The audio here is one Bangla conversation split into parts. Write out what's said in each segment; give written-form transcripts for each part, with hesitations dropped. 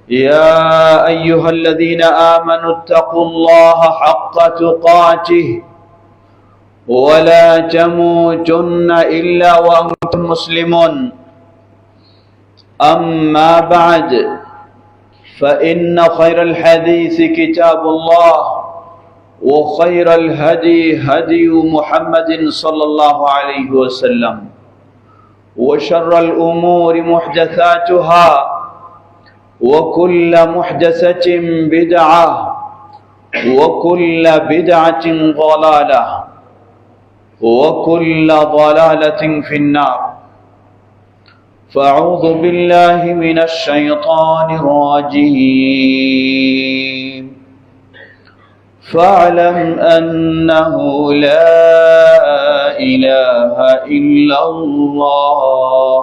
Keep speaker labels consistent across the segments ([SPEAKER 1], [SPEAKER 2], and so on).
[SPEAKER 1] يا أيها الذين آمنوا اتقوا الله حق تقاته ولا تموتن إلا وأنتم مسلمون. أما بعد، فإن خير الحديث كتاب الله، وخير الهدي هدي محمد صلى الله عليه وسلم، وشر الأمور محدثاتها، وكل محدثة بدعة، وكل بدعة ضلالة، وكل ضلالة في النار. فأعوذ بالله من الشيطان الرجيم. فاعلم أنه لا إله إلا الله،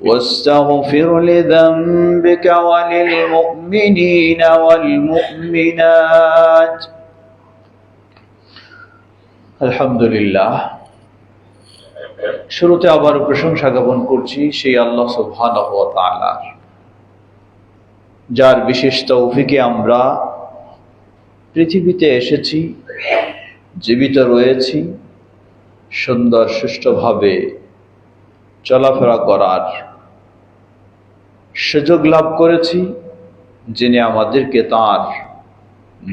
[SPEAKER 1] واستغفر لذنبك وللمؤمنين والمؤمنات. আলহামদুলিল্লাহ, শুরুতে আবার প্রশংসা জ্ঞাপন করছি সেই আল্লাহ সুবহানাহু ওয়া তাআলার, যার বিশেষ তৌফিকে আমরা পৃথিবীতে এসেছি, জীবিত রয়েছি, সুন্দর সুষ্ঠুভাবে চলাফেরা করার সুযোগ লাভ করেছি, যিনি আমাদেরকে তাঁর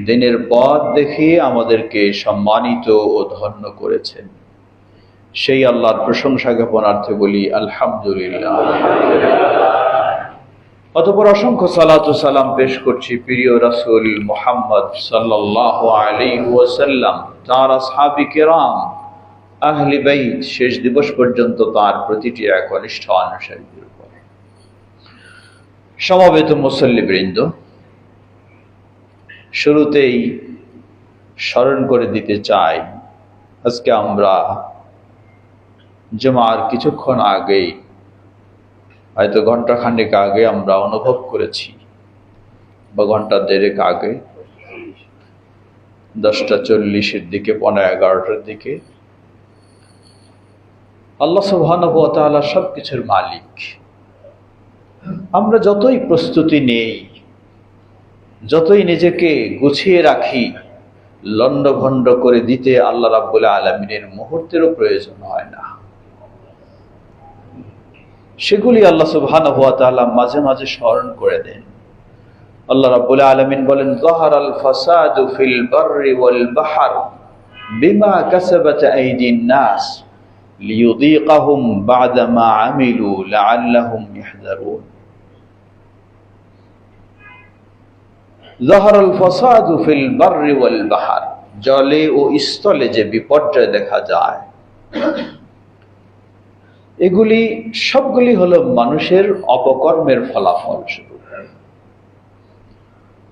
[SPEAKER 1] দিনের পথ দেখিয়ে আমাদেরকে সম্মানিত ও ধন্য করেছেন। সেই আল্লাহর প্রশংসা জ্ঞাপনার্থে বলি আলহামদুলিল্লাহ। অতঃপর অসংখ্য সালাত ও সালাম পেশ করছি প্রিয় রাসূল মুহাম্মদ সাল্লাল্লাহু আলাইহি ওয়াসাল্লাম, তাঁর আসহাবে কিরাম, আহলে বাইত, শেষ দিবস পর্যন্ত তাঁর প্রতিটি একনিষ্ঠ অনুসারীদের উপর। সমবেত মুসল্লিবৃন্দ, শুরুতেই স্মরণ করে দিতে চাই, আজকে আমরা জুমার কিছুক্ষণ আগেই, হয়তো ঘন্টাখানেক আগে আমরা অনুভব করেছি, বা ঘন্টা দেড়েক আগে, 10:40 দিকে, 11:15 দিকে, আল্লাহ সুবহানাহু ওয়া তাআলা সবকিছুর মালিক। আমরা যতই প্রস্তুতি নেই, যতই নিজেকে গুছিয়ে রাখি, লন্ডভন্ড করে দিতে আল্লাহ রাব্বুল আলামিনের মুহূর্তেরও প্রয়োজন হয় না। সেগুলি আল্লাহ সুবহানাহু ওয়া তাআলা মাঝে মাঝে স্মরণ করে দেন। আল্লাহ রাব্বুল আলামিন বলেন, যাহারাল ফাসাদু ফিল বাররি ওয়াল বাহর বিমা কাসাবাত আইদিন নাস লিয়ুযীকাহুম বা'দা মা আমিলু লাআল্লাহুম ইয়াহযারুন। যাহারাল ফাসাদু ফিল বাররি ওয়াল বাহর, জলে ও স্থলে যে বিপর্যয় দেখা যায়, এগুলি সবগুলি হলো মানুষের অপকর্মের ফলাফল।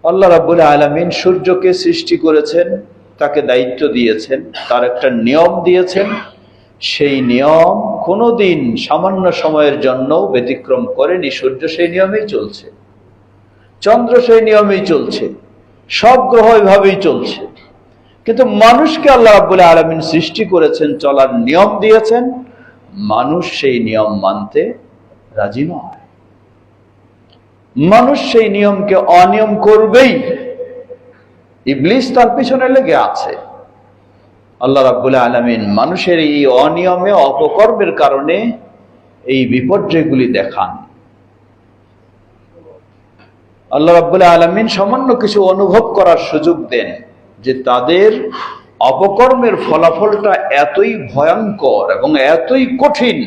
[SPEAKER 1] আল্লাহ রাব্বুল আলামিন সূর্যকে সৃষ্টি করেছেন, তাকে দায়িত্ব দিয়েছেন, তার একটা নিয়ম দিয়েছেন। সেই নিয়ম কোনোদিন সামান্য সময়ের জন্য ব্যতিক্রম করেনি। সূর্য সেই নিয়মেই চলছে, চন্দ্র সেই নিয়মেই চলছে, সব গ্রহ এভাবেই চলছে। কিন্তু মানুষকে আল্লাহ রাব্বুল আলামিন সৃষ্টি করেছেন, চলার নিয়ম দিয়েছেন, মানুষ সেই নিয়ম মানতে রাজি নয়। মানুষ সেই নিয়মকে অনিয়ম করবেই, ইবলিস তার পিছনে লেগে আছে। আল্লাহ রাব্বুল আলামিন মানুষের এই অনিয়মে, অপকর্মের কারণে এই বিপর্যয়গুলি দেখান। আল্লাহ রাব্বুল আলামিন সামান্য কিছু অনুভব করার সুযোগ দেন, যে তাদের অপকর্মের ফলাফলটা এতই ভয়ঙ্কর এবং এতই কঠিন,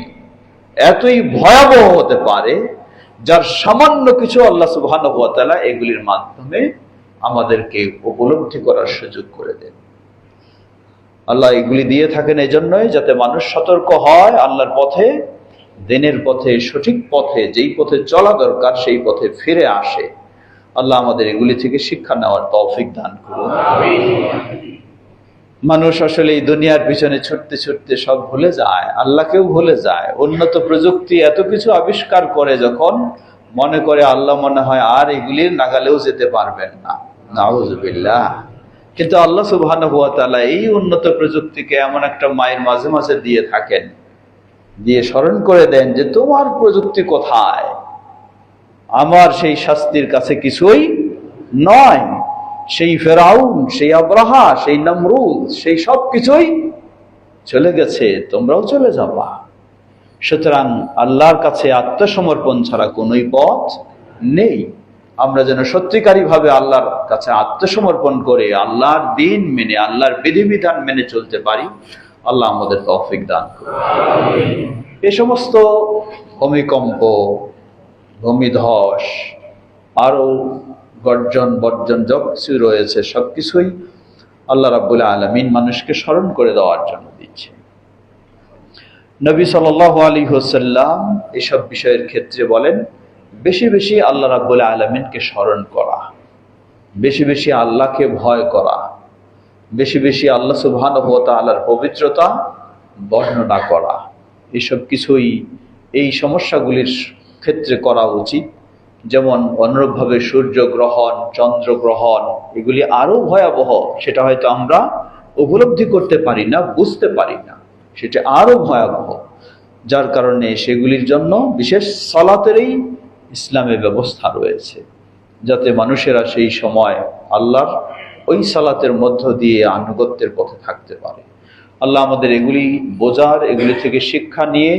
[SPEAKER 1] এতই ভয়াবহ হতে পারে, যার সামান্য কিছু আল্লাহ সুবহানাহু ওয়া তাআলা এগুলির মাধ্যমে আমাদেরকে উপলব্ধি করার সুযোগ করে দেন। আল্লাহ এগুলি দিয়ে থাকেন এজন্যই, যাতে মানুষ সতর্ক হয়, আল্লাহর পথে, দিনের পথে, সঠিক পথে, যেই পথে চলা দরকার সেই পথে ফিরে আসে। আল্লাহ আমাদের এগুলি থেকে শিক্ষা নেওয়ার তৌফিক দান করুন। মানুষ আসলে এই দুনিয়ার পিছনে ছুটতে ছুটতে সব ভুলে যায়, আল্লাহকেও ভুলে যায়। উন্নত প্রযুক্তি এত কিছু আবিষ্কার করে যখন, মনে করে আল্লাহ মনে হয় আর এগুলির নাগালেও যেতে পারবেন না। নাউযুবিল্লাহ। কিন্তু আল্লাহ সুবহানাহু ওয়া তাআলা এই উন্নত প্রযুক্তিকে এমন একটা মায়ের মাঝে মাঝে দিয়ে থাকেন, দিয়ে স্মরণ করে দেন যে তোমার প্রযুক্তি কোথায়, আমার সেই শাস্তির কাছে কিছুই নয়। সেই ফেরাউন, সেই আব্রাহা, সেই নমরুদ, সেই সব কিছুই চলে গেছে, তোমরাও চলে যাবা। সুতরাং আল্লাহর কাছে আত্মসমর্পণ ছাড়া কোনোই পথ নেই। আমরা যেন সত্যিকারী ভাবে আল্লাহর কাছে আত্মসমর্পণ করে আল্লাহর দ্বীন মেনে, আল্লাহর বিধিবিধান মেনে চলতে পারি। আল্লাহ আমাদের তৌফিক দান করুন। এ সমস্ত ভূমিকম্প, ভূমিধস, আরো গর্জন বর্জন যা কিছু রয়েছে সবকিছুই আল্লাহ রাব্বুল আলামিন মানুষকে স্মরণ করে দেওয়ার জন্য দিচ্ছে। নবী সাল্লাল্লাহু আলাইহি ওয়াসাল্লাম এসব বিষয়ের ক্ষেত্রে বলেন, বেশি বেশি আল্লাহ রাব্বুল আলামিনকে স্মরণ করা, বেশি বেশি আল্লাহকে ভয় করা, বেশি বেশি আল্লাহ সুবহানাহু ওয়া তাআলার পবিত্রতা বর্ণনা করা, এসব কিছুই এই সমস্যাগুলির ক্ষেত্রে করা উচিত। যেমন অনুরূপভাবে সূর্যগ্রহণ, চন্দ্রগ্রহণ, এগুলি আরো ভয়াবহ, সেটা হয়তো আমরা উপলব্ধি করতে পারি না, বুঝতে পারি না, সেটা আরো ভয়াবহ। যার কারণে সেগুলির জন্য বিশেষ সালাতেরই ইসলামে ব্যবস্থা রয়েছে, যাতে মানুষেরা সেই সময় আল্লাহর ওই সালাতের মধ্য দিয়ে আনুগত্যের পথে থাকতে পারে। আল্লাহ আমাদের এগুলি বোঝার, এগুলি থেকে শিক্ষা নিয়ে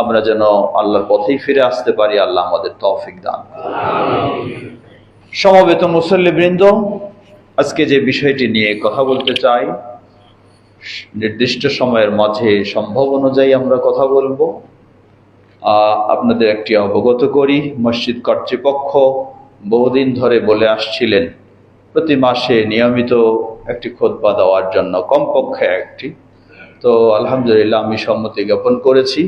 [SPEAKER 1] আমরা যেন আল্লাহর পথেই ফিরে আসতে পারি। আল্লাহ আমাদের তৌফিক দান করুন। সমবেত মুসল্লিবৃন্দ, আজকে যে বিষয়টি নিয়ে কথা বলতে চাই, নির্দিষ্ট সময়ের মাঝে সম্ভব অনুযায়ী আমরা কথা বলবো। আপনাদের একটি অবগত করি, মসজিদ কর্তৃপক্ষ বহুদিন ধরে বলে আসছিলেন প্রতি মাসে নিয়মিত একটি খুতবা দেওয়ার জন্য, কমপক্ষে একটি। তো আলহামদুলিল্লাহ আমি সম্মতি জ্ঞাপন করেছি,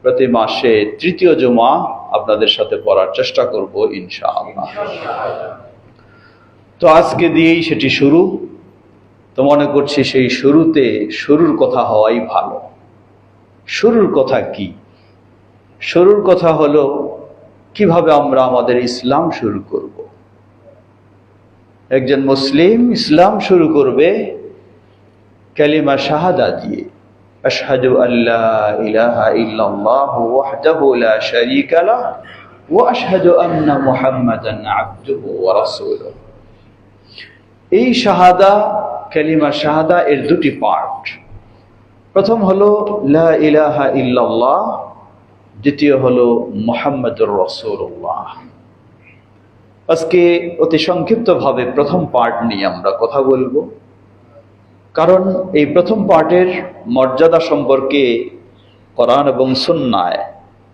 [SPEAKER 1] প্রতি মাসে তৃতীয় জুমা আপনাদের সাথে পড়ার চেষ্টা করব ইনশাআল্লাহ। তো আজকে দিয়েই সেটি শুরু। তো মনে করছি সেই শুরুর কথা হওয়াই ভালো। শুরুর কথা কি? শুরুর কথা হলো কিভাবে আমরা আমাদের ইসলাম শুরু করব। একজন মুসলিম ইসলাম শুরু করবে কালিমা শাহাদা দিয়ে, আশহাদু আল্লা ইলাহা ইল্লাল্লাহু ওয়াহদাহু লা শারীকা লাহু ওয়া আশহাদু আন্না মুহাম্মাদান আবদুহু ওয়া রাসূলুহু। এই শাহাদা, কালিমা শাহাদা এর দুটি পার্ট। প্রথম হলো লা ইলাহা ইল্লাল্লাহ, দ্বিতীয় হলো মুহাম্মাদুর রাসূলুল্লাহ। আজকে অতি সংক্ষিপ্তভাবে প্রথম পার্ট নিয়ে আমরা কথা বলবো, কারণ এই প্রথম পার্টের মর্যাদা সম্পর্কে কোরআন এবং সুন্নায়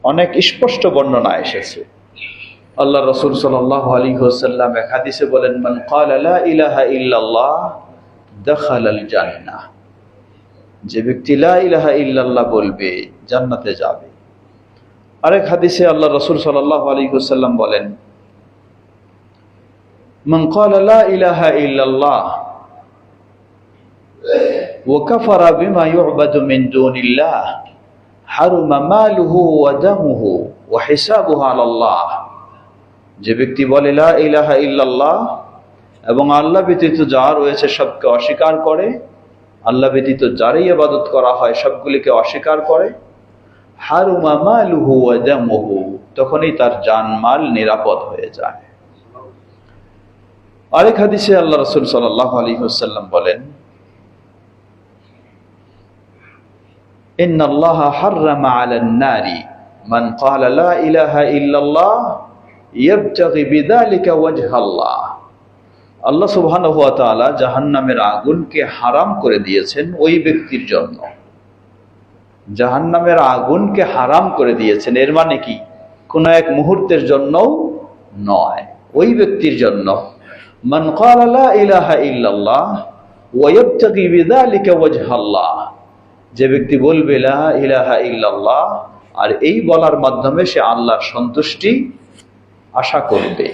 [SPEAKER 1] অনেক স্পষ্ট বর্ণনা এসেছে। আল্লাহ রাসূল সাল্লাল্লাহু আলাইহি ওয়াসাল্লাম এক হাদিসে বলেন, মান ক্বালা লা ইলাহা ইল্লাল্লাহ দাখালাল জান্নাহ। যে ব্যক্তি লা ইলাহা ইল্লাল্লাহ বলবে জান্নাতে যাবে। আরেক হাদিসে আল্লাহ রাসূল সাল্লাল্লাহু আলাইহি ওয়াসাল্লাম বলেন, মান ক্বালা লা ইলাহা ইল্লাল্লাহ ওয়া কাফারা বিমা ইউবাদু মিন দুনিল্লাহ হারুমা মালুহু ওয়া দামুহু ওয়া হিসাবুহু আলাল্লাহ। যে ব্যক্তি বলে লা ইলাহা ইল্লাল্লাহ এবং আল্লাহ ব্যতীত যা রয়েছে সবকে অস্বীকার করে, আল্লাহ ব্যতীত যারই ইবাদত করা হয় সবগুলিকে অস্বীকার করে, হারুমা মালুহু ওয়া দামুহু, তখনই তার জানমাল নিরাপদ হয়ে যায়। আরেক হাদিসে আল্লাহ রাসূল সাল্লাল্লাহু আলাইহি ওয়াসাল্লাম বলেন, ইন্নাল্লাহা হাররামা আলান নারি মান ক্বালা লা ইলাহা ইল্লাল্লাহ ইয়াবতাগি বিযালিকা ওয়াজহাল্লাহ। আল্লাহ সুবহানাহু ওয়া তাআলা জাহান্নামের আগুনকে হারাম করে দিয়েছেন ওই ব্যক্তির জন্য। জাহান্নামের আগুনকে হারাম করে দিয়েছেন, এর মানে কি? কোনো এক মুহূর্তের জন্যও নয়, ওই ব্যক্তির জন্য। মান ক্বালা লা ইলাহা ইল্লাল্লাহ ওয়া ইয়াবতাগি বিযালিকা ওয়াজহাল্লাহ, যে ব্যক্তি বলবে লা ইলাহা ইল্লাল্লাহ আর এই বলার মাধ্যমে সে আল্লাহর সন্তুষ্টি আশা করবে,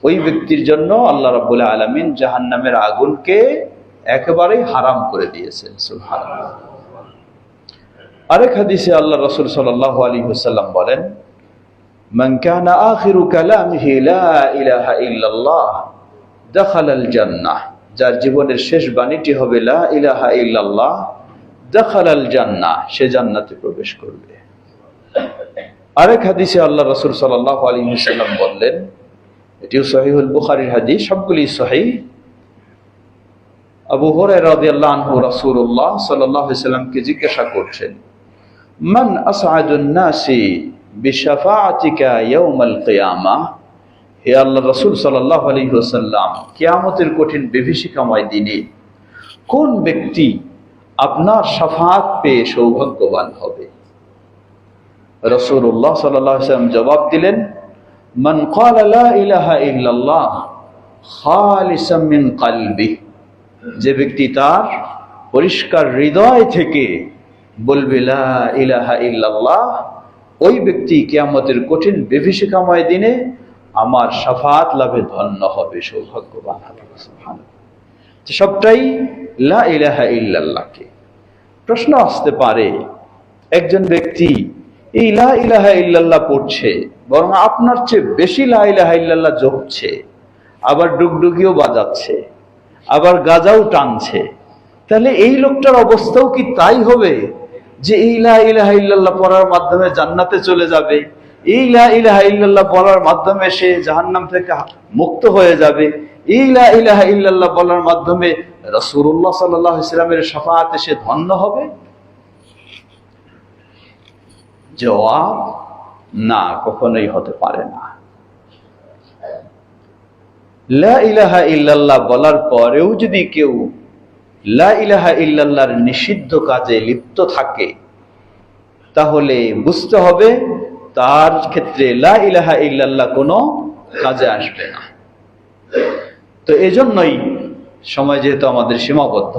[SPEAKER 1] ওই ব্যক্তির জন্য আল্লাহ রাব্বুল আলামিন জাহান্নামের আগুনকে একেবারেই হারাম করে দিয়েছেন। সুবহানাল্লাহ। আরেক হাদিসে আল্লাহ রাসূল সাল্লাল্লাহু আলাইহি ওয়াসাল্লাম বলেন, মান কানা আখিরু কালামিহি লা ইলাহা ইল্লাল্লাহ দাখালাল জান্নাহ। যার জীবনের শেষ বাণীটি হবে লা ইলাহা ইল্লাল্লাহ দাখালাল জান্নাহ, সে জান্নাতে প্রবেশ করবে। আরেক হাদিসে আল্লাহ রাসূল সাল্লাল্লাহু আলাইহি ওয়াসাল্লাম বললেন, এটিও সহিহুল বুখারীর হাদিস, সবগুলি সহিহ। আবু হুরায়রা রাদিয়াল্লাহু আনহু রাসূলুল্লাহ সাল্লাল্লাহু আলাইহি ওয়াসাল্লামকে জিজ্ঞাসা করছেন, মান আসআদুন নাসি বিশাফাআতিকা ইয়াউমাল কিয়ামাহ, হে আল্লাহ রাসূল সাল্লাল্লাহু আলাইহি ওয়াসাল্লাম, কিয়ামতের কঠিন বিভীষিকাময় দিনে কোন ব্যক্তি আপনার শাফাআত পেয়ে সৌভাগ্যবান হবে? রাসূলুল্লাহ সাল্লাল্লাহু আলাইহি ওয়াসাল্লাম জবাব দিলেন, মান ক্বালা লা ইলাহা ইল্লাল্লাহ খালিসাম মিন কলবি, যে ব্যক্তি তার পরিষ্কার হৃদয় থেকে বলবে লা ইলাহা ইল্লাল্লাহ, ওই ব্যক্তি কিয়ামতের কঠিন বিভীষিকাময় দিনে আমার শাফাআত লাভে ধন্য হবে, সৌভাগ্যবান হবে। সুবহানাল্লাহ। সবটাই লা ইলাহা ইল্লাল্লাহকে। প্রশ্ন আসতে পারে, একজন ব্যক্তি এই লা ইলাহা ইল্লাল্লাহ পড়ছে, বরং আপনার চেয়ে বেশি লা ইলাহা ইল্লাল্লাহ জপছে, আবার ডুগডুগিও বাজাচ্ছে, আবার গাজাও টানছে, তাহলে এই লোকটার অবস্থাও কি তাই হবে যে এই লা ইলাহা ইল্লাল্লাহ পড়ার মাধ্যমে জান্নাতে চলে যাবে, এই লা ইলাহা ইল্লাল্লাহ বলার মাধ্যমে সে জাহান্নাম থেকে মুক্ত হয়ে যাবে, এই লা ইলাহা ইল্লাল্লাহ বলার মাধ্যমে রাসূলুল্লাহ সাল্লাল্লাহু আলাইহি ওয়াসাল্লামের শাফাআতে সে ধন্য হবে? জবাব, না, কখনোই হতে পারে না। লা ইলাহা ইল্লাল্লাহ বলার পরেও যদি কেউ লা ইলাহা ইল্লাল্লাহর নিষিদ্ধ কাজে লিপ্ত থাকে, তাহলে বুঝতে হবে তার ক্ষেত্রে লা ইলাহা ইল্লাল্লাহ কোনো কাজে আসবে না। তো এজন্যই, সময় যেহেতু আমাদের সীমাবদ্ধ,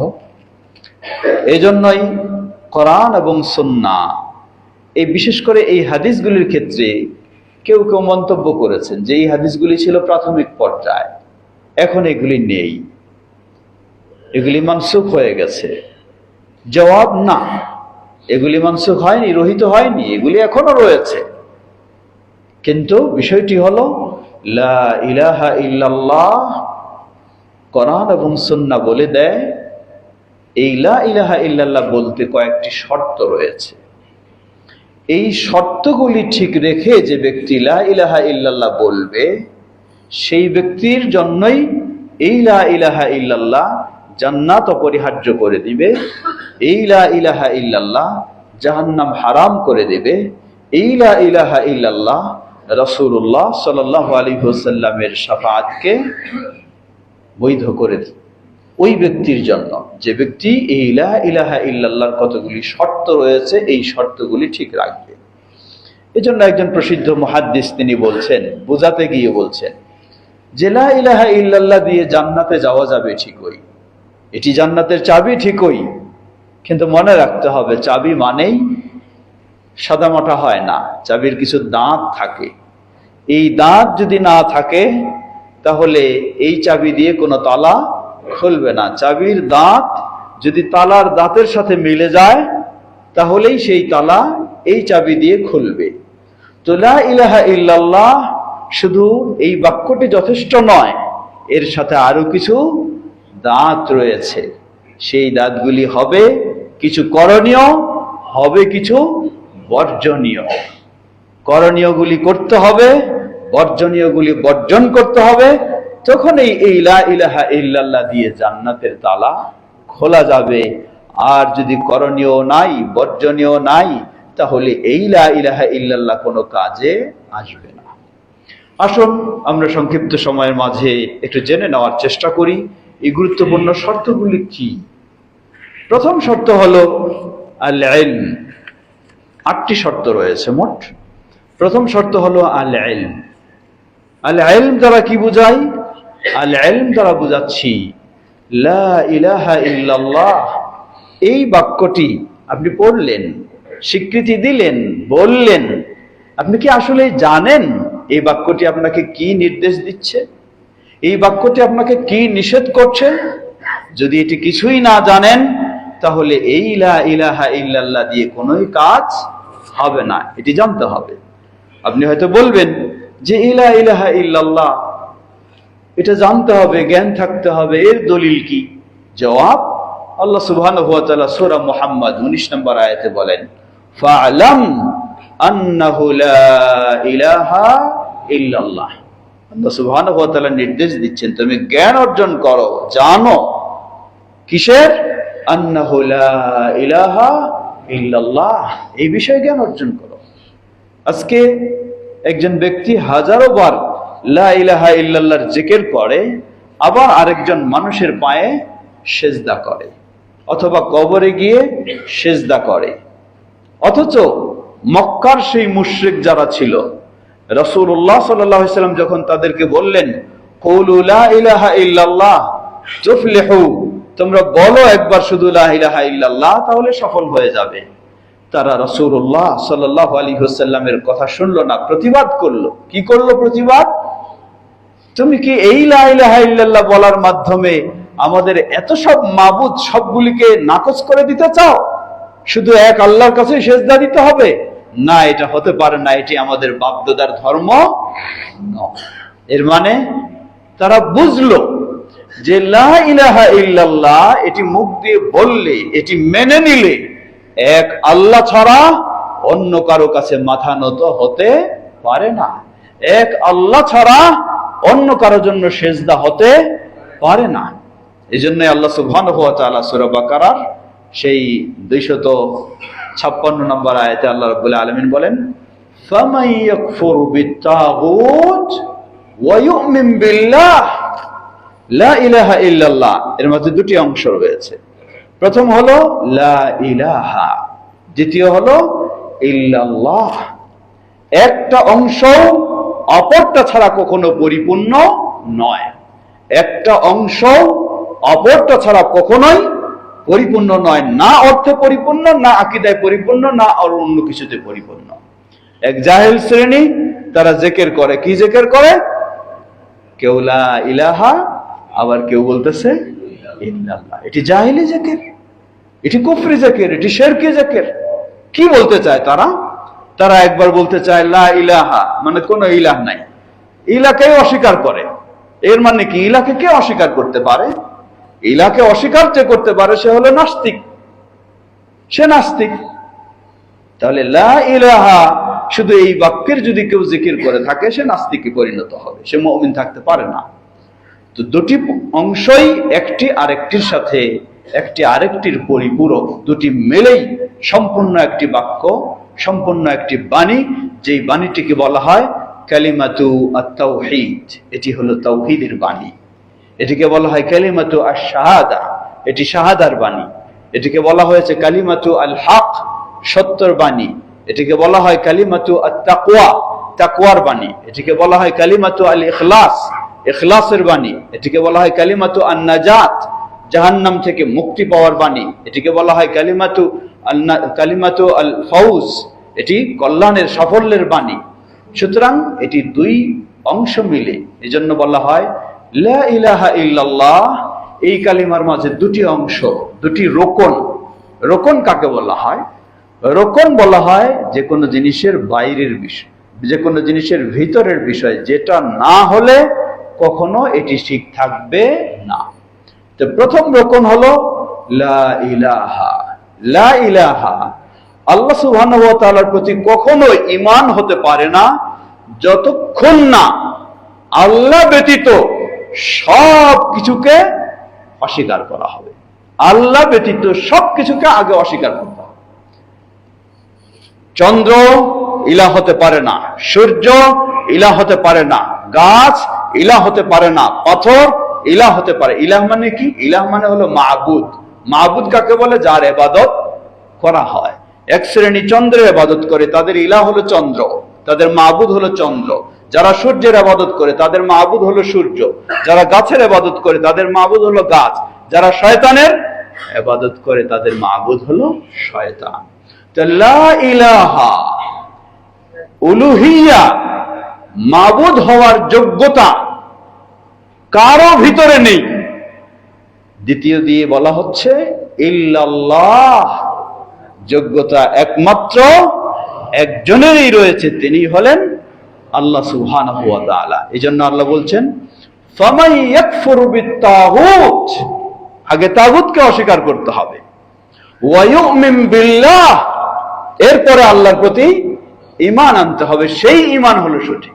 [SPEAKER 1] এজন্যই কোরআন এবং সুন্নাহ, এই বিশেষ করে এই হাদিসগুলির ক্ষেত্রে কেউ কেউ মন্তব্য করেছেন যে এই হাদিসগুলি ছিল প্রাথমিক পর্যায়ে, এখন এগুলি নেই, এগুলি মানসুখ হয়ে গেছে। জবাব, না, এগুলি মানসুখ হয়নি, রহিত হয়নি, এগুলি এখনো রয়েছে। কিন্তু বিষয়টি হলো লা ইলাহা ইল্লাল্লাহ কোরআন এবং সুন্নাহ বলে দেয়, এই লা ইলাহা ইল্লাল্লাহ বলতে কয়েকটি শর্ত রয়েছে। এই শর্তগুলি ঠিক রেখে যে ব্যক্তি লা ইলাহা ইল্লাল্লাহ বলবে, সেই ব্যক্তির জন্যই এই লা ইলাহা ইল্লাল্লাহ জান্নাত অপরিহার্য করে দিবে, এই লা ইলাহা ইল্লাল্লাহ জাহান্নাম হারাম করে দিবে, এই লা ইলাহা ইল্লাল্লাহ রাসূলুল্লাহ সাল্লাল্লাহু আলাইহি ওয়াসাল্লামের শাফাআতকে বৈধ করে দিবে ওই ব্যক্তির জন্য, যে ব্যক্তি এই লা ইলাহা ইল্লাল্লাহর কতগুলি শর্ত রয়েছে এই শর্তগুলি ঠিক রাখবে। এজন্য একজন প্রসিদ্ধ মুহাদ্দিস তিনি বলছেন, বোঝাতে গিয়ে বলছেন যে লা ইলাহা ইল্লাল্লাহ দিয়ে জান্নাতে যাওয়া যাবে ঠিকই, এটি জান্নাতের চাবি ঠিকই, কিন্তু মনে রাখতে হবে চাবি মানেই সাদামাটা হয় না, চাবির কিছু দাঁত থাকে। এই দাঁত যদি না থাকে তাহলে এই চাবি দিয়ে কোনো তালা খুলবে না। চাবির দাঁত যদি তালার দাঁতের সাথে মিলে যায় তাহলেই সেই তালা এই চাবি দিয়ে খুলবে। তো লা ইলাহা ইল্লাল্লাহ শুধু এই বাক্যটি যথেষ্ট নয়, এর সাথে আরো কিছু দাঁত রয়েছে। সেই দাঁতগুলি হবে কিছু করণীয়, হবে কিছু বর্জনীয়। করণীয়গুলি করতে হবে, বর্জনীয়গুলি বর্জন করতে হবে, তখনই এই লা ইলাহা ইল্লাল্লাহ দিয়ে জান্নাতের তালা খোলা যাবে। আর যদি করণীয় নাই, বর্জনীয় নাই, তাহলে এই লা ইলাহা ইল্লাল্লাহ কোনো কাজে আসবে না। আসুন আমরা সংক্ষিপ্ত সময়ের মাঝে একটু জেনে নেওয়ার চেষ্টা করি এই গুরুত্বপূর্ণ শর্তগুলি কি। প্রথম শর্ত হলো আল ইলম। 8টি শর্ত রয়েছে মোট। প্রথম শর্ত হলো আল ইলম। আল ইলম দ্বারা কি বুঝাই? আল ইলম দ্বারা বুঝাচ্ছি লা ইলাহা ইল্লাল্লাহ এই বাক্যটি আপনি পড়লেন, স্বীকৃতি দিলেন, বললেন, আপনি কি আসলে জানেন এই বাক্যটি আপনাকে কি নির্দেশ দিচ্ছে, এই বাক্যটি আপনাকে কি নিষেধ করছে? যদি এটি কিছুই না জানেন তাহলে এই লা ইলাহা ইল্লাল্লাহ দিয়ে কোনোই কাজ হবে না, এটি জানতে হবে। আপনি হয়তো বলবেন যে লা ইলাহা ইল্লাল্লাহ এটা জানতে হবে, জ্ঞান থাকতে হবে, এর দলিল কি? জবাব, আল্লাহ সুবহানাহু ওয়া তাআলা সূরা মুহাম্মদ 19 নম্বর আয়াতে বলেন, ফা'লাম আন্নাহু লা ইলাহা ইল্লাল্লাহ। আল্লাহ সুবহানাহু ওয়া তাআলা নির্দেশ দিচ্ছেন তুমি জ্ঞান অর্জন করো, জানো কিসের? আন্নাহু লা ইলাহা ইল্লাল্লাহ, এই বিষয়ে জ্ঞান অর্জন করো। আজকে একজন ব্যক্তি হাজারো বার লা ইলাহা ইল্লাল্লাহর জিকির করে, আবার আরেকজন মানুষের পায়ে সেজদা করে অথবা কবরে গিয়ে সেজদা করে। অথচ মক্কার সেই মুশরিক যারা ছিল, রাসূলুল্লাহ সাল্লাল্লাহু আলাইহি ওয়াসাল্লাম যখন তাদেরকে বললেন কুলু লা ইলাহা ইল্লাল্লাহ তুফলিহু, তোমরা বলো একবার শুধু লা ইলাহা ইল্লাল্লাহ, তাহলে সফল হয়ে যাবে, তারা রাসূলুল্লাহ সাল্লাল্লাহু আলাইহি ওয়াসাল্লামের কথা শুনলো না, প্রতিবাদ করলো। কি করলো প্রতিবাদ? তুমি কি এই লা ইলাহা ইল্লাল্লাহ বলার মাধ্যমে আমাদের এত সব মাবুদ সবগুলিকে নাকচ করে দিতে চাও? শুধু এক আল্লাহর কাছে সেজদা দিতে হবে? না, এটা হতে পারে না, এটি আমাদের বাপদাদার ধর্ম নয়। এর মানে তারা বুঝলো যে লা ইলাহা ইল্লাল্লাহ এটি মুখ দিয়ে বললে, এটি মেনে নিলে এক আল্লাহ ছাড়া অন্য কারো কাছে মাথা নত হতে পারে না, এক আল্লাহ ছাড়া অন্য কারোর জন্য সেজদা হতে পারে না। এই জন্য আল্লাহ সুবহানাহু ওয়া তাআলা সূরা বাকারার সেই 256 নম্বর আয়াতে আল্লাহ রাব্বুল আলামিন বলেন, ফামান ইয়াকফুরু বিত-তাগুত ওয়া ইউমিন বিল্লাহ লা ইলাহা ইল্লাল্লাহ, এর মধ্যে দুটি অংশ রয়েছে। প্রথম হলো লা ইলাহা, দ্বিতীয় হলো ইল্লাল্লাহ। একটা অংশ অপরটা ছাড়া কখনো পরিপূর্ণ নয়, একটা অংশ অপরটা ছাড়া কখনোই পরিপূর্ণ নয়, না অর্থে পরিপূর্ণ, না আকীদায় পরিপূর্ণ, না আর অন্য কিছুতে পরিপূর্ণ। এক জাহেল শ্রেণী তারা জিকির করে, কি জিকির করে? কেউ লা ইলাহা, আবার কেউ বলতেছে ইল্লাল্লাহ। এটি জাহেলি জিকির, এটি কুফরি জিকির, এটি শিরকি জিকির। কি বলতে চায় তারা? তারা একবার বলতে চায় লা ইলাহা মানে কোনো ইলাহ নাই, ইলাহকে অস্বীকার করে। এর মানে কি? ইলাহকে কে অস্বীকার করতে পারে? ইলাহকে অস্বীকার যে করতে পারে সে হলো নাস্তিক, সে নাস্তিক। তাহলে লা ইলাহা শুধু এই বাক্যের যদি কেউ জিকির করে থাকে সে নাস্তিকে পরিণত হবে, সে মুমিন থাকতে পারে না। তো দুটি অংশই একটি আরেকটির সাথে, একটি আরেকটির পরিপূরক, দুটি মিলেই সম্পূর্ণ একটি বাক্য, সম্পূর্ণ একটি বাণী, যেই বাণীটিকে বলা হয় কালিমাতু আত-তাওহীদ। এটি হলো তাওহীদের বাণী। এটিকে বলা হয় কালিমাতু আশ-শাহাদা, এটি শাহাদার বাণী। এটিকে বলা হয়েছে কালিমাতু আল-হক, সত্যর বাণী। এটিকে বলা হয় কালিমাতু আত-তাকওয়া, তাকওয়ার বাণী। এটিকে বলা হয় কালিমাতু আল-ইখলাস, ইখলাসের বাণী। এটিকে বলা হয় কালিমাতু আন-নাজাত, জাহান্নাম থেকে মুক্তি পাওয়ার বাণী। এটিকে বলা হয় কালিমাতু আল-ফাউজ, এটি কল্যাণের সাফল্যের বাণী। সুতরাং এটি দুই অংশ মিলে, এজন্য বলা হয় লা ইলাহা ইল্লাল্লাহ। এই কালিমার মাঝে দুটি অংশ, দুটি রোকন। রোকন কাকে বলা হয়? রোকন বলা হয় যে কোনো জিনিসের বাইরের বিষয়, যে কোনো জিনিসের ভিতরের বিষয়, যেটা না হলে কখনো এটি ঠিক থাকবে না। তো প্রথম রোকন হলো লা ইলাহা। লা ইলাহা, আল্লাহ সুবহানাহু ওয়া তাআলার প্রতি কখনো ঈমান হতে পারে না যতক্ষণ না আল্লাহ ব্যতীত সব কিছুকে অস্বীকার করা হবে। আল্লাহ ব্যতীত সব কিছুকে আগে অস্বীকার করতে হবে। চন্দ্র ইলাহ হতে পারে না, সূর্য ইলাহ হতে পারে না, গাছ ইলাহ হতে পারে না, পাথর ইলাহ হতে পারে। ইলাহ মানে কি? ইলাহ মানে হলো মাবুদ। মাবুদ কাকে বলে? যার ইবাদত করা হয়। এক শ্রেণী চন্দ্রের ইবাদত করে, তাদের ইলাহ হলো চন্দ্র, তাদের মাবুদ হলো চন্দ্র। যারা সূর্যের ইবাদত করে তাদের মাবুদ হলো সূর্য। যারা গাছের ইবাদত করে তাদের মাবুদ হলো গাছ। যারা শয়তানের ইবাদত করে তাদের মাবুদ হলো শয়তান। তো লা ইলাহা, উলুহিয়া, মাবুদ হওয়ার যোগ্যতা কারো ভিতরে নেই। দ্বিতীয় দিয়ে বলা হচ্ছে ইল্লাল্লাহ, যোগ্যতা একমাত্র একজনেরই রয়েছে, তিনি হলেন আল্লাহ সুবহানাহু ওয়া তাআলা। এজন্য আল্লাহ বলছেন ফামান ইয়াকফুরু বিত-তাগুত, আগে তাগুতকে অস্বীকার করতে হবে। ওয়া ইউমিন বিল্লাহ, এরপরে আল্লাহর প্রতি ঈমান আনতে হবে, সেই ঈমান হলো সঠিক।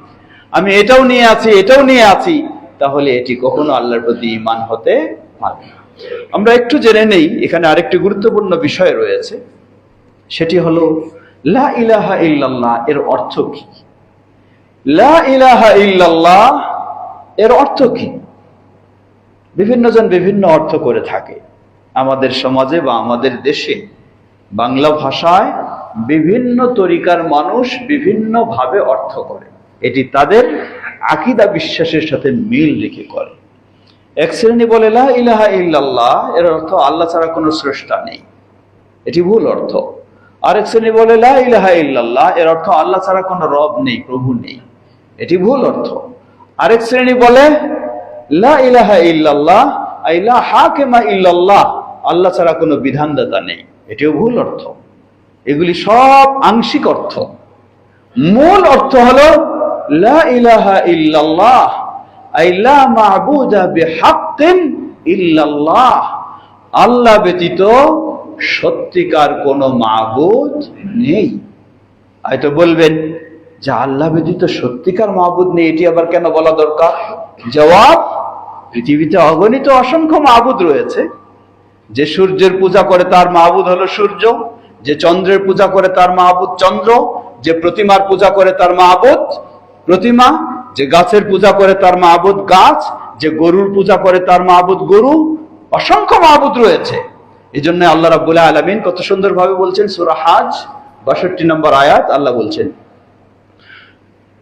[SPEAKER 1] আমি এটাও নিয়ে আছি, এটাও নিয়ে আছি, তাহলে এটি কখনো আল্লাহর প্রতি ঈমান হতে পারে না। আমরা একটু জেনে নেই, এখানে আরেকটি গুরুত্বপূর্ণ বিষয় রয়েছে, সেটি হলো লা ইলাহা ইল্লাল্লাহ এর অর্থ কি? লা ইলাহা ইল্লাল্লাহ এর অর্থ কি? বিভিন্ন জন বিভিন্ন অর্থ করে থাকে। আমাদের সমাজে বা আমাদের দেশে বাংলা ভাষায় বিভিন্ন তরিকার মানুষ বিভিন্ন ভাবে অর্থ করে, এটি তাদের আকীদা বিশ্বাসের সাথে মিল রেখে করে। এক শ্রেণী বলে লা ইলাহা ইল্লাল্লাহ এর অর্থ আল্লাহ ছাড়া কোনো স্রষ্টা নেই, এটি ভুল অর্থ। আরেক শ্রেণী বলে লা ইলাহা ইল্লাল্লাহ এর অর্থ আল্লাহ ছাড়া কোনো রব নেই, প্রভু নেই, এটি ভুল অর্থ। আরেক শ্রেণী বলে লা ইলাহা ইল্লাল্লাহ আই লা হাকিমা ইল্লাল্লাহ, আল্লাহ ছাড়া কোনো বিধানদাতা নেই, এটিও ভুল অর্থ। এগুলি সব আংশিক অর্থ। মূল অর্থ হলো লা ইলাহা ইল্লাল্লাহ আই লা মা'বুদা বিহাক্কিন ইল্লাল্লাহ, আল্লাহ ব্যতীত সত্যিকার কোনো মাবুদ নেই। হয়তো বলবেন যে আল্লাহ ব্যতীত সত্যিকার মাবুদ নেই, এটি আবার কেন বলা দরকার? জবাব, পৃথিবীতে অগণিত অসংখ্য মাবুদ রয়েছে। যে সূর্যের পূজা করে তার মাবুদ হলো সূর্য, যে চন্দ্রের পূজা করে তার মাবুদ চন্দ্র, যে প্রতিমার পূজা করে তার মাবুদ প্রতিমা, যে গাছের পূজা করে তার মাবুদ গাছ, যে গরুর পূজা করে তার মাবুদ গরু। অসংখ্য মাবুদ রয়েছে। এই জন্য আল্লাহ রাব্বুল আলামিন কত সুন্দরভাবে বলছেন, সূরা হাজ ৬২ নম্বর আয়াত, আল্লাহ বলছেন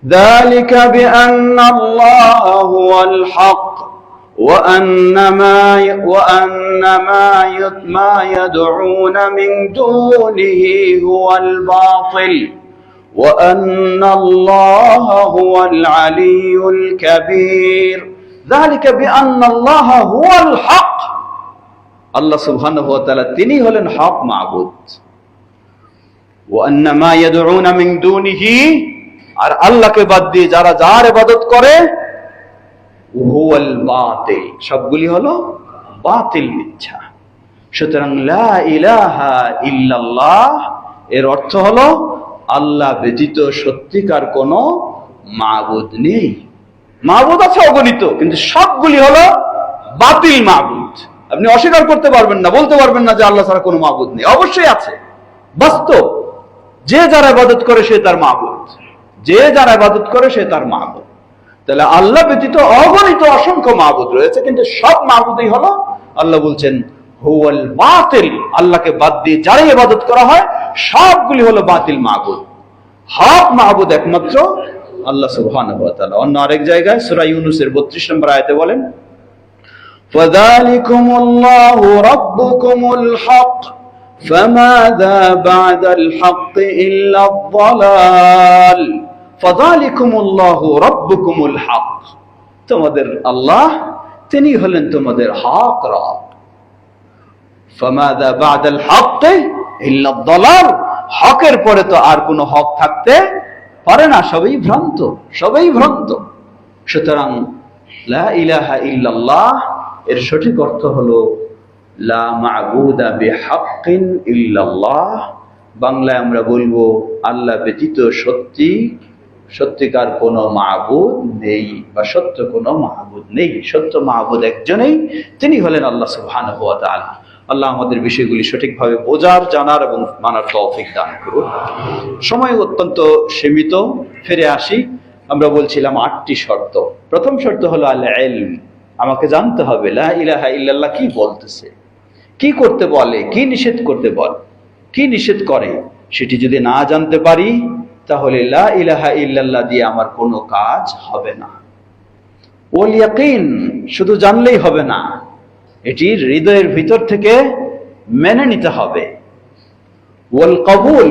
[SPEAKER 1] ذلك بأن الله هو الحق وأن ما يدعون من دونه هو الباطل وأن الله هو العلي الكبير ذلك بأن الله هو الحق, আল্লাহ সুবহানাহু ওয়া তাআলা তিনি হলেন হক মাবুদ। ওয়া আন্না মা ইয়াদউনা মিন দুনিহি, আর আল্লাহকে বাদ দিয়ে যারা যার ইবাদত করে, হুয়াল বাতিল, সবগুলি হলো বাতিল, মিথ্যা। সুতরাং লা ইলাহা ইল্লাল্লাহ এর অর্থ হলো আল্লাহ ব্যতীত সত্যিকার কোনো মাবুদ নেই। মাবুদ আছে অগণিত, কিন্তু সবগুলি হলো বাতিল মাবুদ। আপনি অস্বীকার করতে পারবেন না, বলতে পারবেন না যে আল্লাহ ছাড়া কোনো মাবুদ নেই। অবশ্যই আছে, বাস্তব। যে যারা ইবাদত করে সে তার মাবুদ, যে যারা ইবাদত করে সে তার মাবুদ। তাহলে আল্লাহ ব্যতীত অগণিত অসংখ্য মাবুদ রয়েছে, কিন্তু সব মাবুদই হলো, আল্লাহ বলছেন হুয়াল বাতিল, আল্লাহকে বাদ দিয়ে যারাই ইবাদত করা হয় সবগুলি হলো বাতিল মাবুদ। হক মাবুদ একমাত্র আল্লাহ সুবহানাহু ওয়া তাআলা। অন্য আরেক জায়গায় সূরা ইউনূসের ৩২ নম্বর আয়াতে বলেন ফাযালিকুমুল্লাহু রাব্বুকুমুল হক ফামাযা বা'দাল হক ইল্লা আদ-দালাল। ফাযালিকুমুল্লাহু রাব্বুকুমুল হক, তোমাদের আল্লাহ তিনি হলেন তোমাদের হক রব। ফামাযা বা'দাল হক ইল্লা আদ-দালাল, হকের পরে তো আর কোনো হক থাকতে পারে না, সবই ভ্রান্ত, সবই ভ্রান্ত। সুতরাং লা ইলাহা ইল্লাল্লাহ এর সঠিক অর্থ হলো লা মা'বুদা বিহাক্কিন ইল্লাল্লাহ। বাংলায় আমরা বলবো আল্লাহ ব্যতীত সত্যিকার কোনো মাবুদ নেই, বা সত্য কোনো মাবুদ নেই। সত্য মাবুদ একজনেই, তিনি হলেন আল্লাহ সুবহানাহু ওয়া তাআলা। আল্লাহ আমাদের বিষয়গুলি সঠিকভাবে বোঝার, জানার এবং মানার তৌফিক দান করুন। সময় অত্যন্ত সীমিত, ফিরে আসি। আমরা বলছিলাম ৮টি শর্ত। প্রথম শর্ত হলো আল ইলম, আমাকে জানতে হবে লা ইলাহা ইল্লাল্লাহ কি বলতেছে, কি করতে বলে, কি নিষেধ করতে বলে, কি নিষেধ করে, সেটি যদি না জানতে পারি তাহলে লা ইলাহা ইল্লাল্লাহ দিয়ে আমার কোনো কাজ হবে না। ওয়াল ইয়াকিন, শুধু জানলেই হবে না, এটি হৃদয়ের ভিতর থেকে মেনে নিতে হবে। ওয়াল কবুল,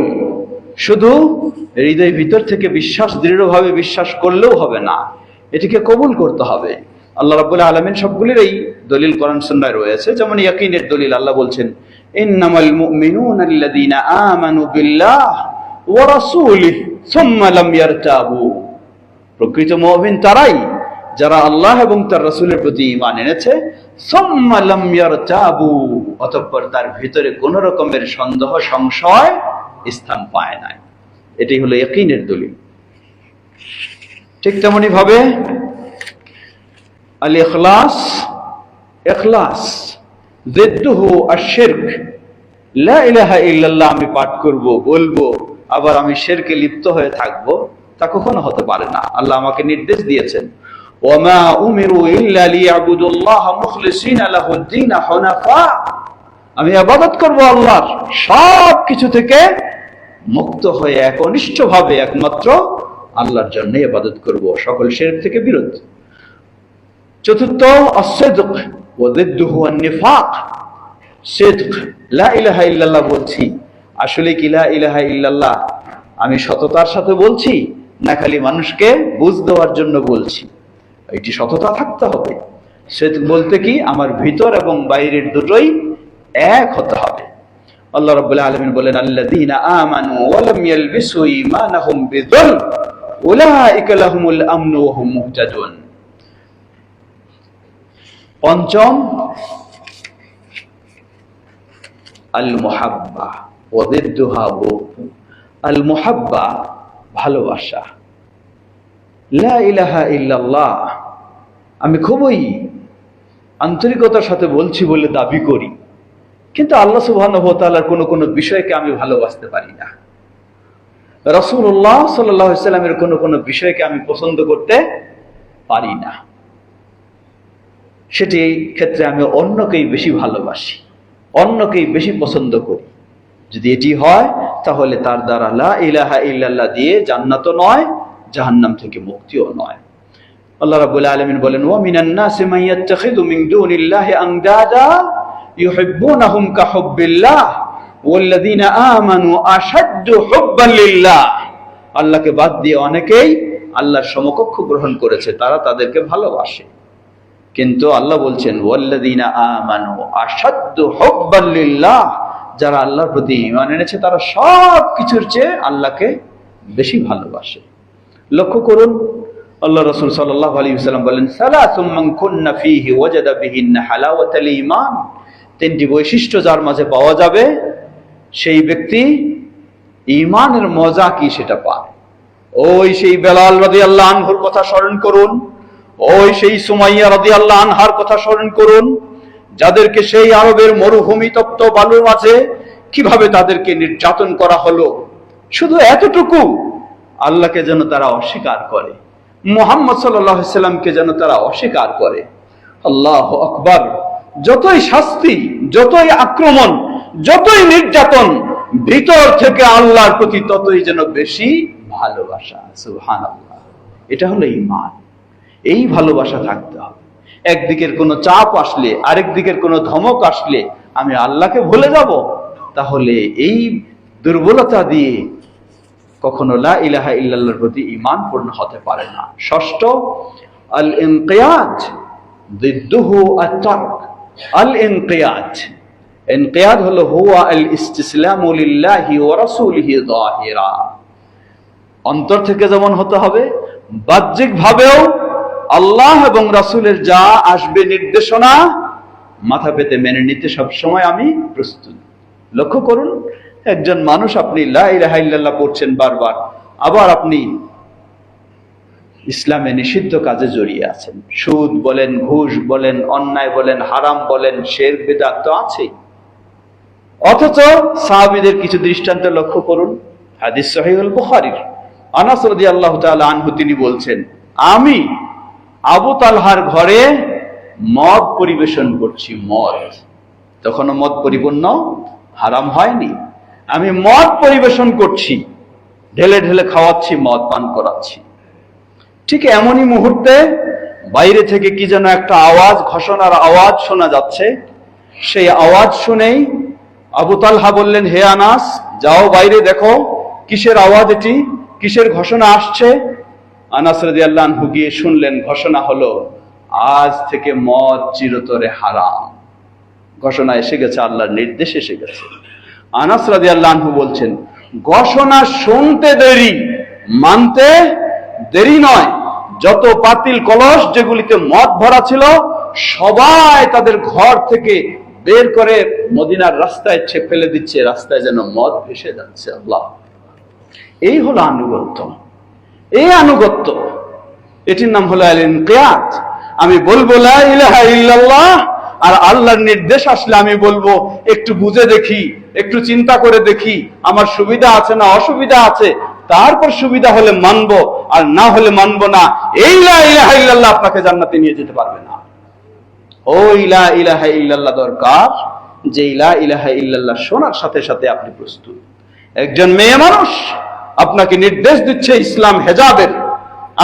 [SPEAKER 1] শুধু হৃদয়ের ভিতর থেকে বিশ্বাস, দৃঢ়ভাবে বিশ্বাস করলেও হবে না, এটিকে কবুল করতে হবে। আল্লাহ রাব্বুল আলামিন সবগুলির এই দলিল কোরআন সুন্নাহয় রয়েছে। যেমন ইয়াকিনের দলিল, আল্লাহ বলছেন ইন্নামাল মুমিনুনা আল্লাযীনা আমানু বিল্লাহ ওয়া রাসূলিহি সুম্মা লাম ইয়ারতাবু, প্রকৃত মুমিন তারাই যারা আল্লাহ এবং তার রাসূলের প্রতি ঈমান এনেছে, সুম্মা লাম ইয়ারতাবু, অতঃপর তার ভিতরে কোন রকমের সন্দেহ সংশয় স্থান পায় না। এটাই হলো ইয়াকিনের দলিল। ঠিক তেমনি ভাবে আল ইখলাস, ইখলাস জিদ্দুহু আশ-শিরক। লা ইলাহা ইল্লাল্লাহ আমি পাঠ করব, বলবো, আবার আমি শিরকে লিপ্ত হয়ে থাকব, তা কখনো হতে পারে না। আল্লাহ আমাকে নির্দেশ দিয়েছেন, ওয়ামা উমিরু ইল্লা লিয়াবুদুল্লাহ মুখলিসিনা লাহুদ-দীন হুনাফা। আমি ইবাদত করব আল্লাহর সব কিছু থেকে মুক্ত হয়ে একনিষ্ঠভাবে একমাত্র আল্লাহর জন্য ইবাদত করব, সকল শিরক থেকে বিরত। চতুর্থ আস-সিদক ওয়া জিদ্দুহু আন-নিফাক। সিদক, লা ইলাহা ইল্লাল্লাহ বলছি, আসলে কি লা ইলাহা ইল্লাল্লাহ আমি সততার সাথে বলছি, না খালি মানুষকে বুঝ দেওয়ার জন্য বলছি? এটি সততা থাকতে হবে। সিদক বলতে কি, আমার ভিতর এবং বাইরের দুটোই এক হতে হবে। আল্লাহ রাব্বুল আলামিন বলেন, আল্লাযীনা আমানু ওয়া লাম ইয়ালবিসু ঈমানাহুম বিযুলম উলাইকা লাহুমুল আমনু ওয়া হুম মুহতাদুন। পঞ্চম আল মুহাব্বা ওয়া জিদ্দুহা বুগদ। আল মুহাব্বা ভালোবাসা। লা ইলাহা ইল্লাল্লাহ আমি খুবই আন্তরিকতার সাথে বলছি বলে দাবি করি, কিন্তু আল্লাহ সুবহানাহু ওয়া তাআলার কোন বিষয়কে আমি ভালোবাসতে পারি না। রাসূলুল্লাহ সাল্লাল্লাহু আলাইহি ওয়াসাল্লামের কোন বিষয়কে আমি পছন্দ করতে পারি না। সেটি ক্ষেত্রে আমি অন্যকেই বেশি ভালোবাসি, অন্যকেই বেশি পছন্দ করি। যদি এটি হয়, তাহলে তার দ্বারা লা ইলাহা ইল্লাল্লাহ দিয়ে জান্নাতও নয়, জাহান্নাম থেকে মুক্তিও নয়। আল্লাহ রাব্বুল আলামিন বলেন, ওয়া মিনান নাসি মান ইয়াত্তাখিযু মিন দুনিল্লাহি আনদাদা ইউহিব্বুনাহুম কাহুব্বিল্লাহ ওয়াল্লাযীনা আমানু আশাদ্দু হুব্বান লিল্লাহ। আল্লাহকে বাদ দিয়ে অনেকেই আল্লাহর সমকক্ষ গ্রহণ করেছে, তারা তাদেরকে ভালোবাসে। কিন্তু আল্লাহ বলছেন, ওয়াল্লাযীনা আমানু আশাদ্দু হুব্বান লিল্লাহ, যারা আল্লাহর প্রতি ঈমান এনেছে তারা সব কিছুর চেয়ে আল্লাহকে বেশি ভালোবাসে। লক্ষ্য করুন, আল্লাহ রাসূল সাল্লাল্লাহু আলাইহি ওয়াসাল্লাম বলেন, সালাসুম মান কুন্না ফীহি ওয়াজাদা বিহিন্না হালাওয়াতাল ঈমান। তিনটি বৈশিষ্ট্য যার মাঝে পাওয়া যাবে, সেই ব্যক্তি ঈমানের মজা কি সেটা পায়। ওই সেই বেলাল রাদিয়াল্লাহু আনহুর কথা স্মরণ করুন, ওই সেই সুমাইয়া রাদিয়াল্লাহু আনহার কথা স্মরণ করুন, যাদেরকে সেই আরবের মরুভূমি তপ্ত বালুর মাঝে কিভাবে তাদেরকে নির্যাতন করা হলো। শুধু এতটুকু, আল্লাহকে যেন তারা অস্বীকার করে, মুহাম্মদ সাল্লাল্লাহু আলাইহি সাল্লামকে যেন তারা অস্বীকার করে। আল্লাহু আকবার! যতই শাস্তি, যতই আক্রমণ, যতই নির্যাতন, ভিতর থেকে আল্লাহর প্রতি ততই যেন বেশি ভালোবাসা। সুবহানাল্লাহ! এটা হলো ঈমান। এই ভালোবাসা থাকতে হবে। একদিকের কোনো চাপ আসলে, আরেক দিকের কোনো ধমক আসলে আমি আল্লাহকে ভুলে যাব, তাহলে এই দুর্বলতা দিয়ে কখনো লা ইলাহা ইল্লাল্লাহর প্রতি ঈমান পূর্ণ হতে পারে না। ষষ্ঠ আল ইনকিয়াদ জিদ্দুহু আত-তারক। আল ইনকিয়াদ, ইনকিয়াদ হলো হুয়া আল ইসতিসলামু লিল্লাহি ওয়া রাসূলিহি যাহিরা। অন্তর থেকে যেমন হতে হবে, বাহ্যিক ভাবেও আল্লাহ এবং রাসূলের যা আসবে নির্দেশনা মাথা পেতে মেনে নিতে সবসময় আমি প্রস্তুত। লক্ষ্য করুন, একজন মানুষ, আপনি লা ইলাহা ইল্লাল্লাহ পড়ছেন বারবার, আবার আপনি ইসলামে নিষিদ্ধ কাজে জড়িয়ে আছেন। সুদ বলেন, ঘুষ বলেন, অন্যায় বলেন, হারাম বলেন, শিরক বিদআত তো আছেই। অথচ সাহাবীদের কিছু দৃষ্টান্ত লক্ষ্য করুন। হাদিস সহিহুল বুখারীর, আনাস রাদিয়াল্লাহু তাআলা আনহু তিনি বলছেন, আমি আবু তালহার ঘরে মদ পরিবেশন করছি। মদ তখনও মদ পরিপূর্ণ হারাম হয়নি। আমি মদ পরিবেশন করছি, ঢেলে ঢেলে খাওয়াচ্ছি, মদ পান করাচ্ছি। ঠিক এমনই মুহূর্তে বাইরে থেকে কি যেন একটা আওয়াজ, ঘোষণার আওয়াজ শোনা যাচ্ছে। সেই আওয়াজ শুনেই আবু তালহা বললেন, হে আনাস, যাও বাইরে দেখো কিসের আওয়াজ এটি, কিসের ঘোষণা আসছে। আনাস রাদিয়াল্লাহু আনহু গিয়ে শুনলেন, ঘোষণা হলো, আজ থেকে মদ চিরতরে হারাম। ঘোষণা এসে গেছে, আল্লাহর নির্দেশ এসে গেছে। আনাস রাদিয়াল্লাহু আনহু বলছেন, ঘোষণা শুনতে দেরি, মানতে দেরি নয়। যত পাতিল কলস যেগুলিতে মদ ভরা ছিল, সবাই তাদের ঘর থেকে বের করে মদিনার রাস্তায় ফেলে দিচ্ছে, রাস্তায় যেন মদ ভেসে যাচ্ছে। আল্লাহ!
[SPEAKER 2] এই হলো আনুগত্য। এই আনুগত্য, এটির নাম হলো আল ইনকিয়াদ। আমি বলবো লা ইলাহা ইল্লাল্লাহ, আর আল্লাহর নির্দেশ আসলে আমি বলবো একটু বুঝে দেখি, একটু চিন্তা করে দেখি আমার সুবিধা আছে না অসুবিধা আছে, তারপর সুবিধা হলে মানবো, আর না হলে মানবো না। এই লা ইলাহা ইল্লাল্লাহ আপনাকে জান্নাতে নিয়ে যেতে পারবে না। ওই লা ইলাহা ইল্লাল্লাহ দরকার, যে লা ইলাহা ইল্লাল্লাহ শোনার সাথে সাথে আপনি প্রস্তুত। একজন মেয়ে মানুষ আপনাকে নির্দেশ দিচ্ছে ইসলাম হেজাবের,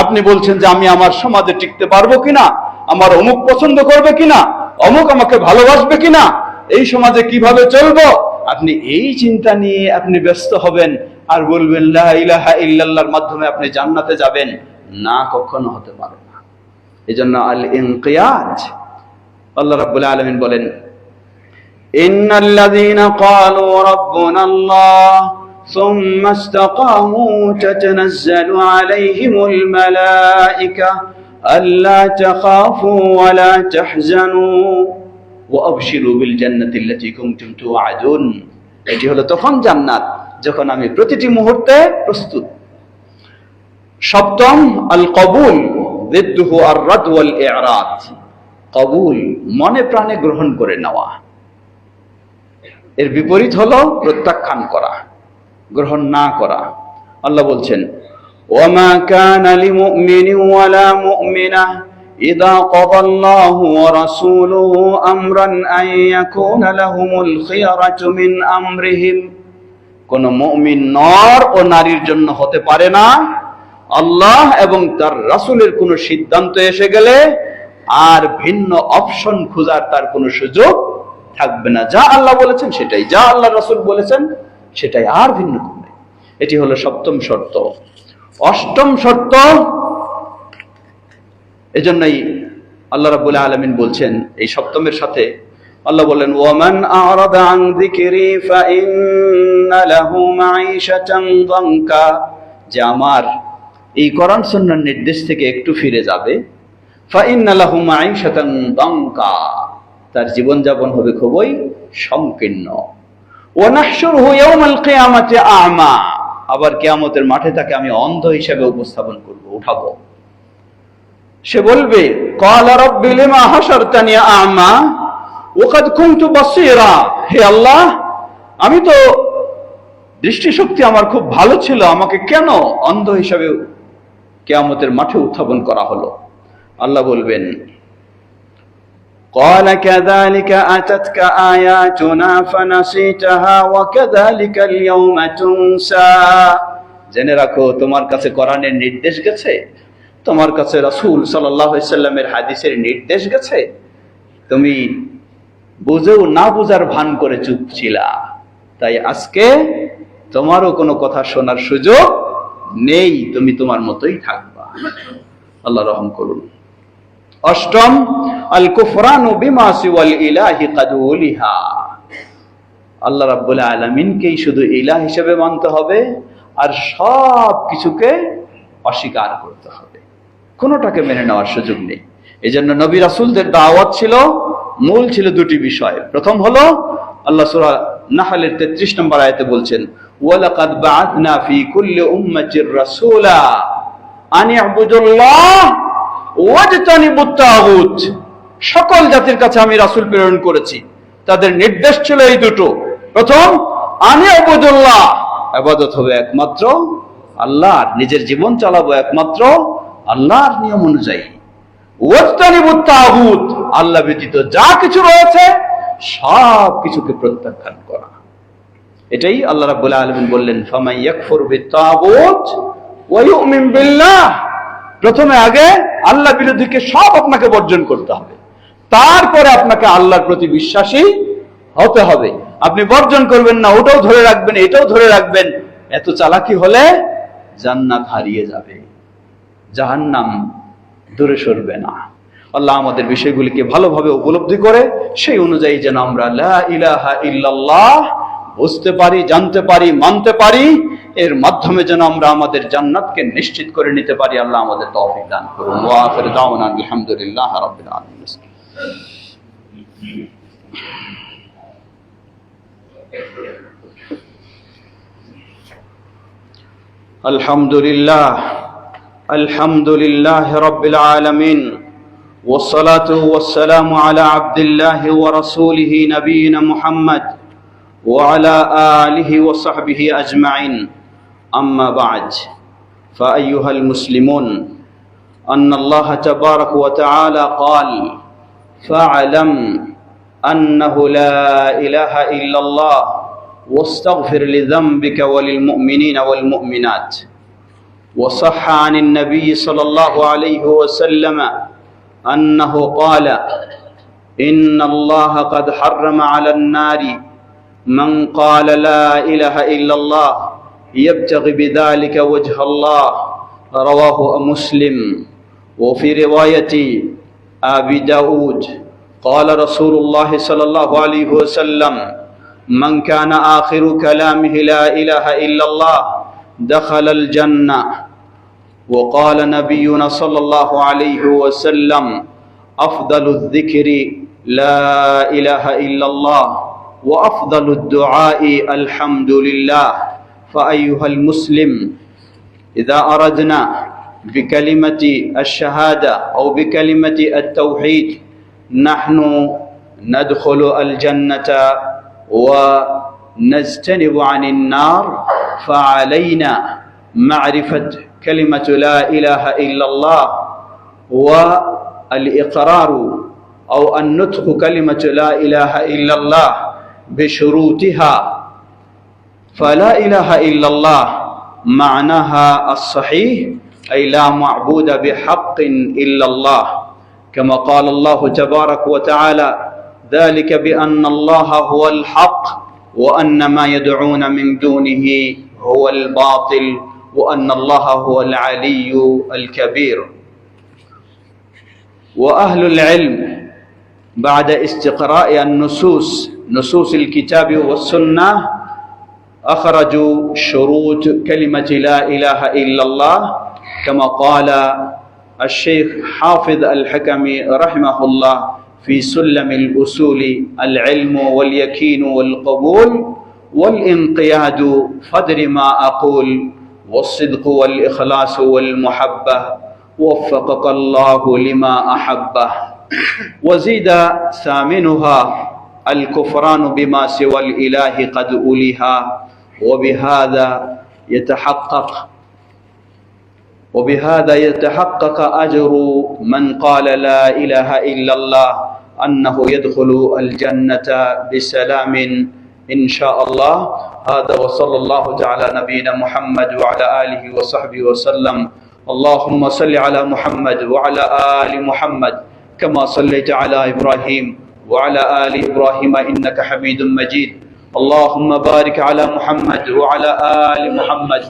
[SPEAKER 2] আপনি বলছেন যে আমি আমার সমাজে টিকতে পারবো কিনা, আমার অমুক পছন্দ করবে কিনা, অমুক আমাকে ভালোবাসবে কিনা, এই সমাজে কিভাবে চলবো, আপনি এই চিন্তা নিয়ে আপনি ব্যস্ত হবেন আর বলবেন লা ইলাহা ইল্লাল্লাহর মাধ্যমে আপনি জান্নাতে যাবেন, না, কখনো হতে পারে না। এজন্য আল ইনকিয়াদ, আল্লাহ রাব্বুল আলামিন বলেন ইন্নাল্লাযীনা ক্বালু রাব্বুনাল্লাহ সুম্মা ইসতাকামু তাতানাজ্জালু আলাইহিমুল মালায়েকা আল্লা তাখাফু ওয়া লা তাহজানু ওয়া আবশিরু বিল জান্নাতি আল্লাতী কুনতুম তুআদুন। এটি হলো তখন জান্নাত যখন আমি প্রতিটি মুহূর্তে প্রস্তুত। সপ্তম, আল কবুল, জিদ্দুহু আর রাদ ওয়াল ইরাদ। কবুল, মনে প্রাণে গ্রহণ করে নেওয়া, এর বিপরীত হলো প্রত্যাখ্যান করা, গ্রহণ না করা। আল্লাহ বলছেন ওয়ামা কানা লিমুমিনিন ওয়ালা মুমিনাহ ইযা ক্বাদাল্লাহু ওয়া রাসূলুহু আমরান আন ইয়াকুনা লাহুমুল খিয়ারাতু মিন আমরিহিম। কোন মুমিন নর ও নারীর জন্য হতে পারে না আল্লাহ এবং তার রাসূলের কোন সিদ্ধান্ত এসে গেলে আর ভিন্ন অপশন খোঁজার তার কোনো সুযোগ থাকবে না। যা আল্লাহ বলেছেন সেটাই, যা আল্লাহ রাসূল বলেছেন সেটাই, আর ভিন্ন কোনো নেই। এটি হলো সপ্তম শর্ত। অষ্টম শর্ত, এজন্যই আল্লাহ রাব্বুল আলামিন বলছেন এই সপ্তমের সাথে আল্লাহ বলেন ওয়ামান আ'রাদা আন যিকরি ফাইন্না লাহু মাঈশাতান যানকা, যে আমার এই কোরআন সুন্নাহর নির্দেশ থেকে একটু ফিরে যাবে, ফাইন্না লাহু মাঈশাতান যানকা, তার জীবনযাপন হবে খুবই সংকীর্ণ। ওয়া নাহশুরুহু ইয়াওমাল কিয়ামাতি আ'মা, আবার কিয়ামতের মাঠে তাকে আমি অন্ধ হিসেবে উপস্থাপন করব, উঠাবো। সে বলবে ক্বালা রাব্বি লিমা হাশারতানি আ'মা ওয়া কাদ কুনতু বাসীরা, হে আল্লাহ, আমি তো দৃষ্টিশক্তি আমার খুব ভালো ছিল, আমাকে কেন অন্ধ হিসেবে কিয়ামতের মাঠে উত্থাপন করা হলো? আল্লাহ বলবেন ক্বালা কাযালিকা আতাতকা আয়াতুনা ফানাসিতাহা ওয়া কাযালিকাল ইয়াওমা তুনসা, জেনে রাখো তোমার কাছে কোরআনের নির্দেশ গেছে, তোমার কাছে রাসূল সাল্লাল্লাহু আলাইহি সাল্লামের হাদিসের নির্দেশ গেছে, তুমি বুঝেও না বুঝার ভান করে চুপ ছিলা, তাই আজকে তোমারও কোনো কথা শোনার সুযোগ নেই, তুমি তোমার মতোই থাকবা। আল্লাহ রহম করুন। অষ্টম, আল কুফরানু বিমা সিওয়াল ইলাহি কাদ উলিহা, আল্লাহ রাব্বুল আলামিনকেই শুধু ইলাহ হিসেবে মানতে হবে আর সব কিছুকে অস্বীকার করতে হবে, কোনোটাকে মেনে নেওয়ার সুযোগ নেই। এজন্য নবী রাসূলদের দাওয়াত ছিল, মূল ছিল দুটি বিষয়। প্রথম হলো আল্লাহ সূরা নাহলের 33 নম্বর আয়াতে বলছেন ওয়ালাকাদ বাআথনা ফি কুল্লি উম্মাতির রাসূলা আন ইবুদুল্লাহ ওয়াজতানিবুত তাগুত, সকল জাতির কাছে আমি রাসূল প্রেরণ করেছি, তাদের নির্দেশ ছিল এই দুটো। প্রথম, আন ইবুদুল্লাহ, ইবাদত হবে একমাত্র আল্লাহর, নিজের জীবন চালাবো একমাত্র আল্লাহর নিয়ম অনুযায়ী। ওয়াজতানিবুত তাগুত, আল্লাহ ব্যতীত যা কিছু রয়েছে সব কিছুকে প্রত্যাখ্যান করা। এটাই আল্লাহ রাব্বুল আলামিন বললেন ফামান ইয়াকফুর বিত-তাগুত ওয়া ইউমিন বিল্লাহ, প্রথমে আগে আল্লাহ বিরোধীকে সব আপনাকে বর্জন করতে হবে, তারপরে আপনাকে আল্লাহর প্রতি বিশ্বাসী হতে হবে। আপনি বর্জন করবেন না, ওটাও ধরে রাখবেন, এটাও ধরে রাখবেন, এত চালাকি হলে জান্নাত হারিয়ে যাবে, জাহান্নাম দূরে সরবে না। আল্লাহ আমাদের বিষয়গুলিকে ভালোভাবে উপলব্ধি করে সেই অনুযায়ী যেন আমরা লা ইলাহা ইল্লাল্লাহ বুঝতে পারি, জানতে পারি, মানতে পারি, এর মাধ্যমে যেন আমরা আমাদের জান্নাতকে নিশ্চিত করে নিতে পারি। আল্লাহ আমাদের তৌফিক দান করুন। ওয়া আখিরু দাওয়ানা আলহামদুলিল্লাহি রাব্বিল আলামিন। الحمد لله رب العالمين، والصلاة والسلام على عبد الله ورسوله نبينا محمد وعلى آله وصحبه أجمعين. أما بعد، فأيها المسلمون، أن الله تبارك وتعالى قال: فاعلم أنه لا إله إلا الله واستغفر لذنبك وللمؤمنين والمؤمنات. وصح عن النبي صلى الله عليه وسلم أنه قال: إن الله قد حرم على النار من قال لا إله إلا الله يبتغي بذلك وجه الله. رواه مسلم. وفي رواية أبي داود قال رسول الله صلى الله عليه وسلم: من كان آخر كلامه لا إله إلا الله دخل الجنة. وقال نبينا صلى الله عليه وسلم: أفضل الذكر لا إله إلا الله، وأفضل الدعاء الحمد لله. فأيها المسلم، إذا أردنا بكلمة الشهادة أو بكلمة التوحيد نحن ندخل الجنة ونجتنب عن النار، فعلينا معرفة كلمة لا إله إلا الله والإقرار أو النطق كلمة لا إله إلا الله بشروطها. فلا إله إلا الله معناها الصحيح أي لا معبود بحق إلا الله، كما قال الله تبارك وتعالى: ذلك بأن الله هو الحق وأن ما يدعون من دونه هو الباطل وأن الله هو العلي الكبير. وأهل العلم بعد استقراء نصوص الكتاب والسنة أخرجوا شروط كلمة لا إله إلا الله، كما قال الشيخ حافظ الحكمي رحمه الله في سلم الأصول: العلم واليقين والقبول والانقياد، فادر ما أقول، والصدق والإخلاص والمحبة، وفقك الله لما أحبه. وزيد ثامنها الكفران بما سوى الإله قد أولها، وبهذا يتحقق أجر من قال لا إله إلا الله، أنه يدخل الجنة بسلام إن شاء الله. هذا وصلى الله تعالى على نبينا محمد وعلى آله وصحبه وسلم. اللهم صل على محمد وعلى آل محمد كما صليت على إبراهيم وعلى آل إبراهيم إنك حميد مجيد. اللهم بارك على محمد وعلى آل محمد